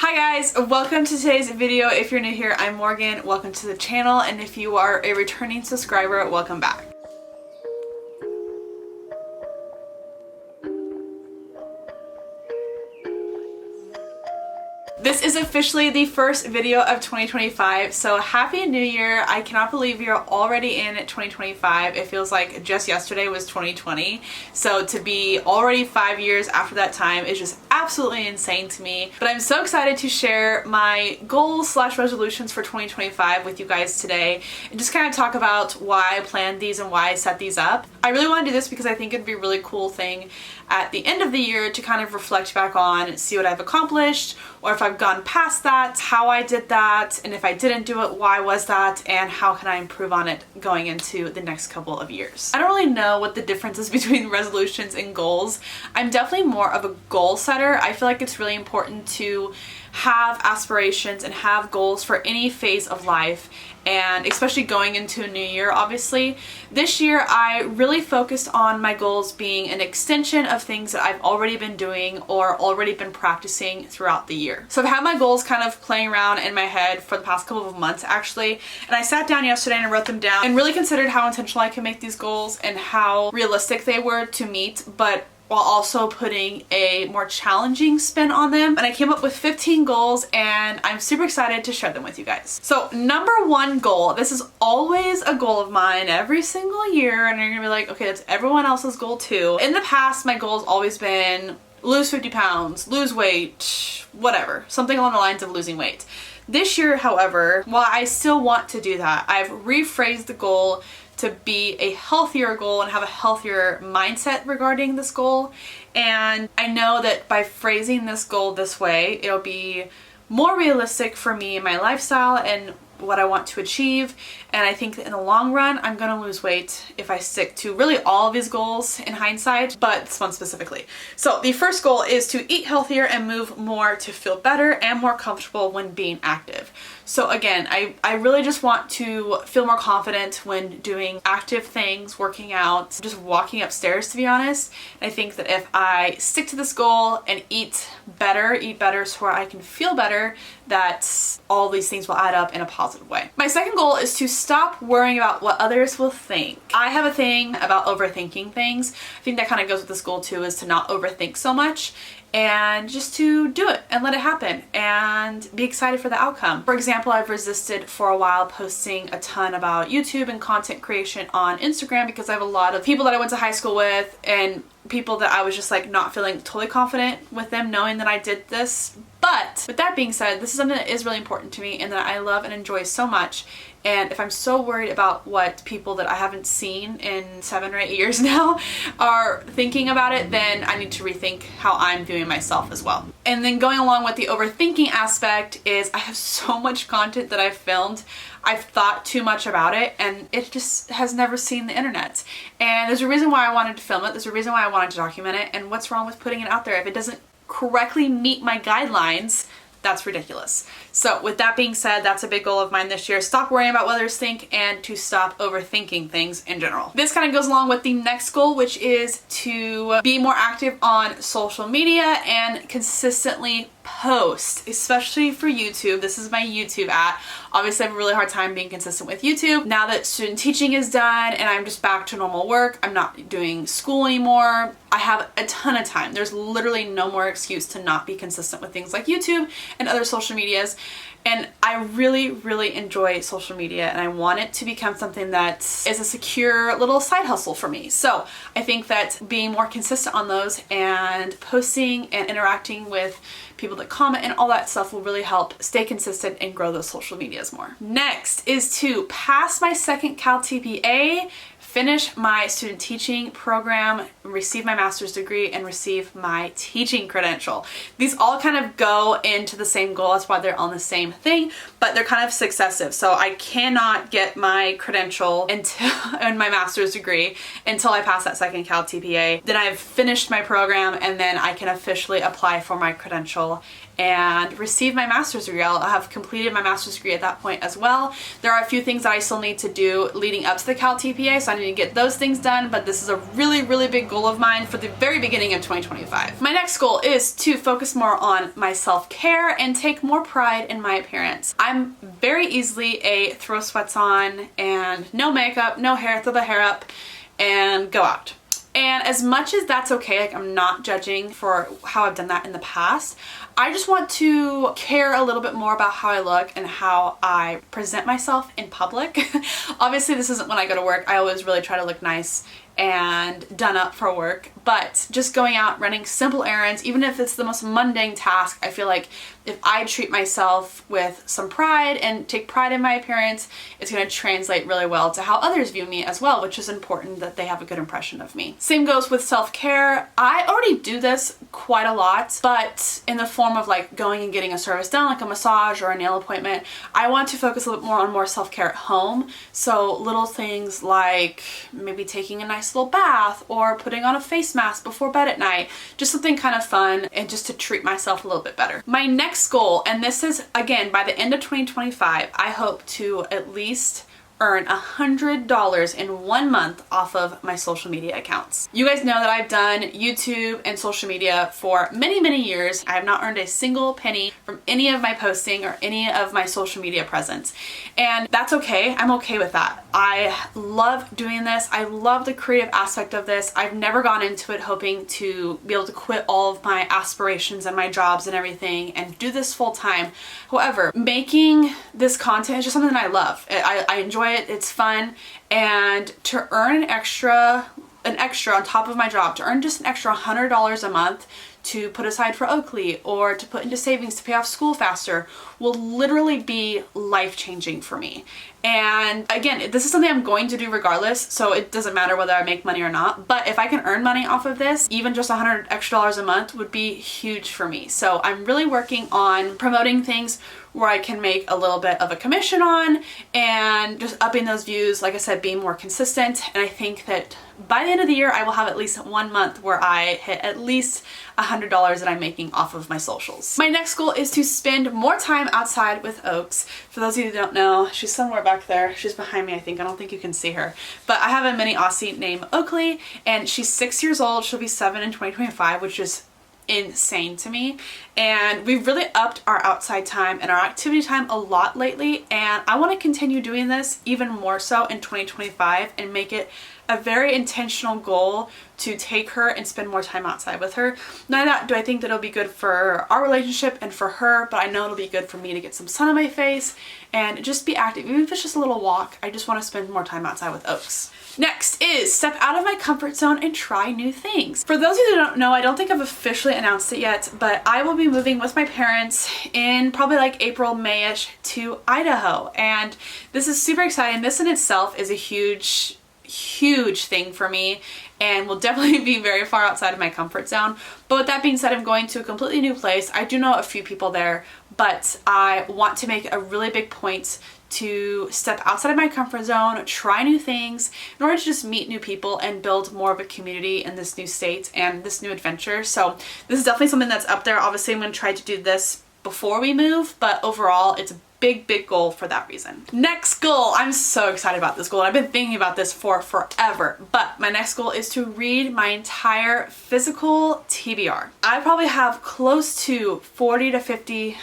Hi guys, welcome to today's video. If you're new here, I'm Morgan. Welcome to the channel, and if you are a returning subscriber, welcome back. This is officially the first video of 2025, so happy new year. I cannot believe we are already in 2025. It feels like just yesterday was 2020, so to be already 5 years after that time is just absolutely insane to me. But I'm so excited to share my goals / resolutions for 2025 with you guys today and just kind of talk about why I planned these and why I set these up. I really want to do this because I think it'd be a really cool thing at the end of the year to kind of reflect back on and see what I've accomplished, or if I've gone past that, how I did that, and if I didn't do it, why was that, and how can I improve on it going into the next couple of years. I don't really know what the difference is between resolutions and goals. I'm definitely more of a goal setter. I feel like it's really important to have aspirations and have goals for any phase of life, and especially going into a new year, obviously. This year I really focused on my goals being an extension of things that I've already been doing or already been practicing throughout the year. So I've had my goals kind of playing around in my head for the past couple of months actually, and I sat down yesterday and I wrote them down and really considered how intentional I could make these goals and how realistic they were to meet, but while also putting a more challenging spin on them. And I came up with 15 goals and I'm super excited to share them with you guys. So number one goal, this is always a goal of mine every single year, and you're gonna be like, okay, that's everyone else's goal too. In the past, my goal has always been lose 50 pounds, lose weight, whatever, something along the lines of losing weight. This year, however, while I still want to do that, I've rephrased the goal to be a healthier goal and have a healthier mindset regarding this goal. And I know that by phrasing this goal this way, it'll be more realistic for me and my lifestyle and what I want to achieve. And I think that in the long run, I'm gonna lose weight if I stick to really all of these goals in hindsight, but this one specifically. So the first goal is to eat healthier and move more to feel better and more comfortable when being active. So again, I really just want to feel more confident when doing active things, working out, just walking upstairs, to be honest. And I think that if I stick to this goal and eat better so where I can feel better, that all these things will add up in a positive way. My second goal is to stop worrying about what others will think. I have a thing about overthinking things. I think that kind of goes with this goal too, is to not overthink so much and just to do it and let it happen and be excited for the outcome. For example, I've resisted for a while posting a ton about YouTube and content creation on Instagram because I have a lot of people that I went to high school with and people that I was just like not feeling totally confident with them knowing that I did this. But with that being said, this is something that is really important to me and that I love and enjoy so much. And if I'm so worried about what people that I haven't seen in 7 or 8 years now are thinking about it, then I need to rethink how I'm viewing myself as well. And then going along with the overthinking aspect is I have so much content that I've filmed. I've thought too much about it and it just has never seen the internet. And there's a reason why I wanted to film it. There's a reason why I wanted to document it. And what's wrong with putting it out there? If it doesn't correctly meet my guidelines, that's ridiculous. So with that being said, that's a big goal of mine this year. Stop worrying about what others think and to stop overthinking things in general. This kind of goes along with the next goal, which is to be more active on social media and consistently post, especially for YouTube. This is my YouTube at. Obviously I have a really hard time being consistent with YouTube. Now that student teaching is done and I'm just back to normal work, I'm not doing school anymore, I have a ton of time. There's literally no more excuse to not be consistent with things like YouTube and other social medias. And I really, really enjoy social media and I want it to become something that is a secure little side hustle for me. So I think that being more consistent on those and posting and interacting with people that comment and all that stuff will really help stay consistent and grow those social medias more. Next is to pass my second Cal TPA, finish my student teaching program, receive my master's degree, and receive my teaching credential. These all kind of go into the same goal. That's why they're on the same thing, but they're kind of successive. So I cannot get my credential until and my master's degree until I pass that second Cal TPA. Then I've finished my program and then I can officially apply for my credential and receive my master's degree. I'll have completed my master's degree at that point as well. There are a few things that I still need to do leading up to the Cal TPA, so I need to get those things done, but this is a really, really big goal of mine for the very beginning of 2025. My next goal is to focus more on my self-care and take more pride in my appearance. I'm very easily a throw sweats on and no makeup, no hair, throw the hair up and go out. And as much as that's okay, like I'm not judging for how I've done that in the past, I just want to care a little bit more about how I look and how I present myself in public. Obviously, this isn't when I go to work. I always really try to look nice and done up for work, but just going out running simple errands, even if it's the most mundane task, I feel like if I treat myself with some pride and take pride in my appearance, it's going to translate really well to how others view me as well, which is important that they have a good impression of me. Same goes with self-care. I already do this quite a lot, but in the form of like going and getting a service done, like a massage or a nail appointment, I want to focus a little more on more self-care at home. So little things like maybe taking a nice little bath or putting on a face mask before bed at night, just something kind of fun and just to treat myself a little bit better. My next goal, and this is again by the end of 2025, I hope to at least earn $100 in 1 month off of my social media accounts. You guys know that I've done YouTube and social media for many, many years. I have not earned a single penny from any of my posting or any of my social media presence. And that's okay. I'm okay with that. I love doing this. I love the creative aspect of this. I've never gone into it hoping to be able to quit all of my aspirations and my jobs and everything and do this full time. However, making this content is just something that I love. I enjoy it, it's fun, and to earn an extra on top of my job, to earn just an extra $100 a month to put aside for Oakley or to put into savings to pay off school faster will literally be life-changing for me. And again, this is something I'm going to do regardless, so it doesn't matter whether I make money or not, but if I can earn money off of this, even just $100 extra a month would be huge for me. So I'm really working on promoting things where I can make a little bit of a commission on and just upping those views, like I said, being more consistent. And I think that by the end of the year, I will have at least 1 month where I hit at least $100 that I'm making off of my socials. My next goal is to spend more time outside with Oaks. For those of you who don't know, she's somewhere back there. She's behind me, I think. I don't think you can see her. But I have a mini Aussie named Oakley, and she's 6 years old. She'll be 7 in 2025, which is insane to me. And we've really upped our outside time and our activity time a lot lately, and I want to continue doing this even more so in 2025 and make it a very intentional goal to take her and spend more time outside with her. Not only that do I think that it'll be good for our relationship and for her, but I know it'll be good for me to get some sun on my face and just be active. Even if it's just a little walk, I just want to spend more time outside with Oaks. Next is step out of my comfort zone and try new things. For those of you who don't know, I don't think I've officially announced it yet, but I will be moving with my parents in probably like April, May-ish to Idaho. And this is super exciting. This in itself is a huge thing for me and will definitely be very far outside of my comfort zone. But with that being said, I'm going to a completely new place. I do know a few people there, but I want to make a really big point to step outside of my comfort zone, try new things in order to just meet new people and build more of a community in this new state and this new adventure. So this is definitely something that's up there. Obviously, I'm going to try to do this before we move, but overall it's a big goal for that reason. Next goal, I'm so excited about this goal. I've been thinking about this for forever, but my next goal is to read my entire physical TBR. I probably have close to 40 to 50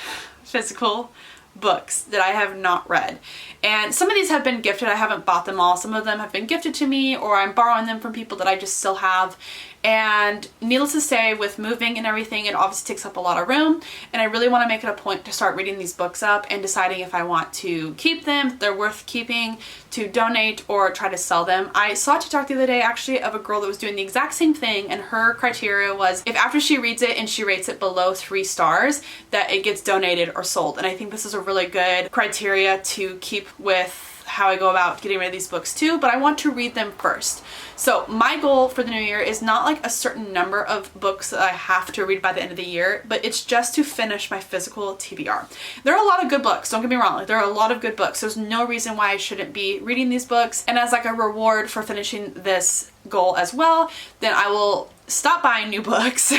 physical books that I have not read. And some of these have been gifted. I haven't bought them all. Some of them have been gifted to me, or I'm borrowing them from people that I just still have. And needless to say, with moving and everything, it obviously takes up a lot of room. And I really want to make it a point to start reading these books up and deciding if I want to keep them, if they're worth keeping, to donate, or try to sell them. I saw a TikTok the other day actually of a girl that was doing the exact same thing, and her criteria was if after she reads it and she rates it below 3 stars, that it gets donated or sold. And I think this is a really good criteria to keep with how I go about getting rid of these books too, but I want to read them first. So my goal for the new year is not like a certain number of books that I have to read by the end of the year, but it's just to finish my physical TBR. There are a lot of good books, don't get me wrong, like there are a lot of good books. There's no reason why I shouldn't be reading these books, and as like a reward for finishing this goal as well, then I will stop buying new books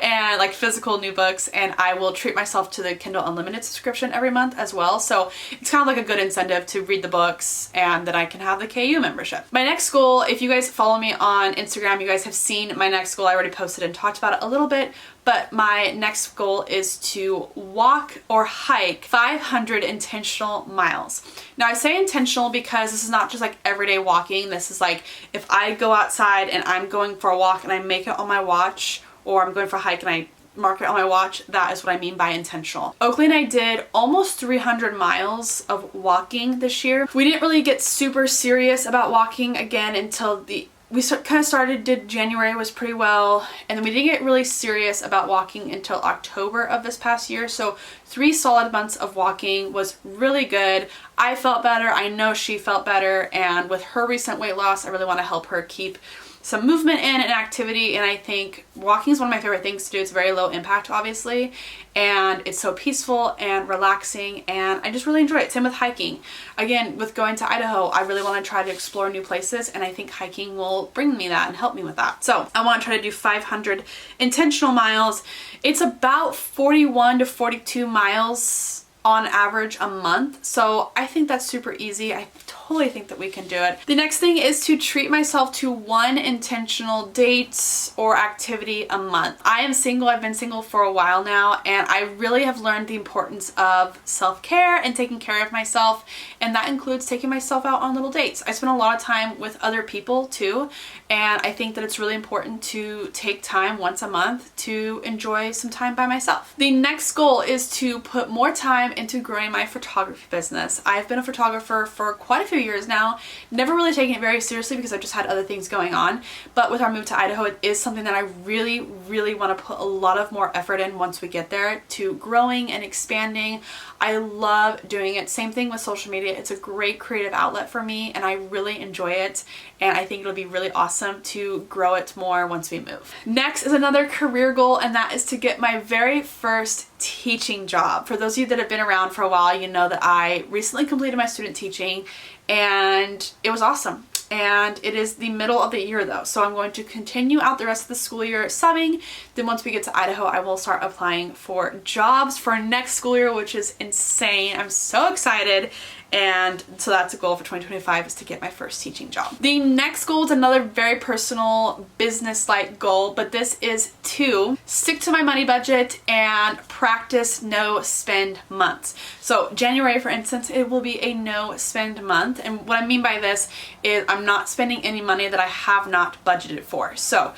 and like physical new books, and I will treat myself to the Kindle Unlimited subscription every month as well. So it's kind of like a good incentive to read the books, and then I can have the KU membership. My next goal, if you guys follow me on Instagram, you guys have seen my next goal. I already posted and talked about it a little bit, but my next goal is to walk or hike 500 intentional miles. Now I say intentional because this is not just like everyday walking. This is like if I go outside and I'm going for a walk and I make it on my watch, or I'm going for a hike and I mark it on my watch, that is what I mean by intentional. Oakley and I did almost 300 miles of walking this year. We didn't really get super serious about walking again until did January was pretty well, and then we didn't get really serious about walking until October of this past year. So 3 solid months of walking was really good. I felt better. I know she felt better, and with her recent weight loss, I really want to help her keep some movement in and activity, and I think walking is one of my favorite things to do. It's very low impact, obviously, and it's so peaceful and relaxing, and I just really enjoy it. Same with hiking. Again, with going to Idaho, I really want to try to explore new places, and I think hiking will bring me that and help me with that. So I want to try to do 500 intentional miles. It's about 41 to 42 miles on average a month, so I think that's super easy. I totally think that we can do it. The next thing is to treat myself to 1 intentional date or activity a month. I am single. I've been single for a while now, and I really have learned the importance of self-care and taking care of myself, and that includes taking myself out on little dates. I spend a lot of time with other people too, and I think that it's really important to take time once a month to enjoy some time by myself. The next goal is to put more time into growing my photography business. I've been a photographer for quite a few years now, never really taken it very seriously because I've just had other things going on, but with our move to Idaho, it is something that I really want to put a lot of more effort in once we get there, to growing and expanding. I love doing it. Same thing with social media. It's a great creative outlet for me, and I really enjoy it, and I think it'll be really awesome to grow it more once we move. Next is another career goal, and that is to get my very first teaching job. For those of you that have been around for a while, you know that I recently completed my student teaching, and it was awesome. And it is the middle of the year though, so I'm going to continue out the rest of the school year subbing. Then once we get to Idaho, I will start applying for jobs for next school year, which is insane. I'm so excited. And so that's a goal for 2025, is to get my first teaching job. The next goal is another very personal business-like goal, but this is to stick to my money budget and practice no spend months. So January, for instance, it will be a no spend month. And what I mean by this is I'm not spending any money that I have not budgeted for. So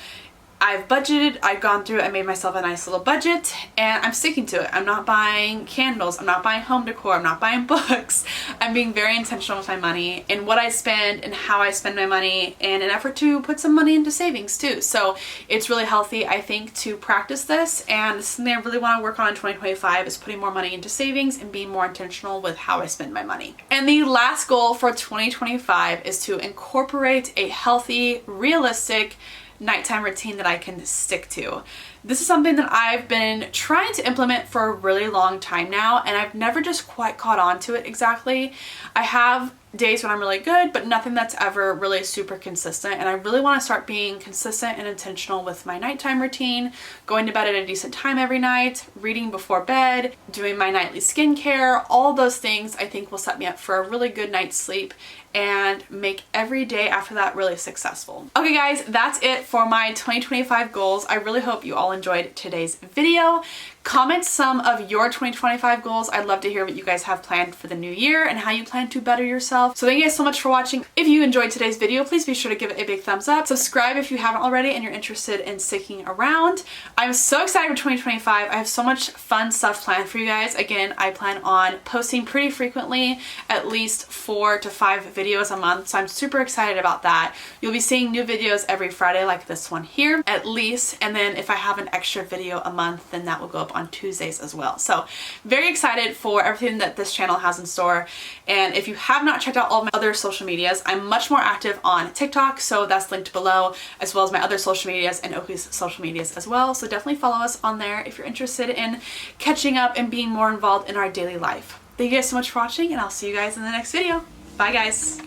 I've budgeted, I've gone through, I made myself a nice little budget, and I'm sticking to it. I'm not buying candles, I'm not buying home decor, I'm not buying books. I'm being very intentional with my money and what I spend and how I spend my money, in an effort to put some money into savings too. So it's really healthy, I think, to practice this, and it's something I really want to work on in 2025, is putting more money into savings and being more intentional with how I spend my money. And the last goal for 2025 is to incorporate a healthy, realistic nighttime routine that I can stick to. This is something that I've been trying to implement for a really long time now, and I've never just quite caught on to it exactly. I have days when I'm really good, but nothing that's ever really super consistent, and I really want to start being consistent and intentional with my nighttime routine, going to bed at a decent time every night, reading before bed, doing my nightly skincare. All those things I think will set me up for a really good night's sleep and make every day after that really successful. Okay guys, that's it for my 2025 goals. I really hope you all enjoyed today's video. Comment some of your 2025 goals. I'd love to hear what you guys have planned for the new year and how you plan to better yourself. So thank you guys so much for watching. If you enjoyed today's video, please be sure to give it a big thumbs up. Subscribe if you haven't already and you're interested in sticking around. I'm so excited for 2025. I have so much fun stuff planned for you guys. Again, I plan on posting pretty frequently, at least 4 to 5 videos a month, so I'm super excited about that. You'll be seeing new videos every Friday like this one here, at least, and then if I have an extra video a month, then that will go up on Tuesdays as well. So very excited for everything that this channel has in store. And if you have not checked out all of my other social medias, I'm much more active on TikTok, so that's linked below, as well as my other social medias and Oakley's social medias as well. So definitely follow us on there if you're interested in catching up and being more involved in our daily life. Thank you guys so much for watching, and I'll see you guys in the next video. Bye guys.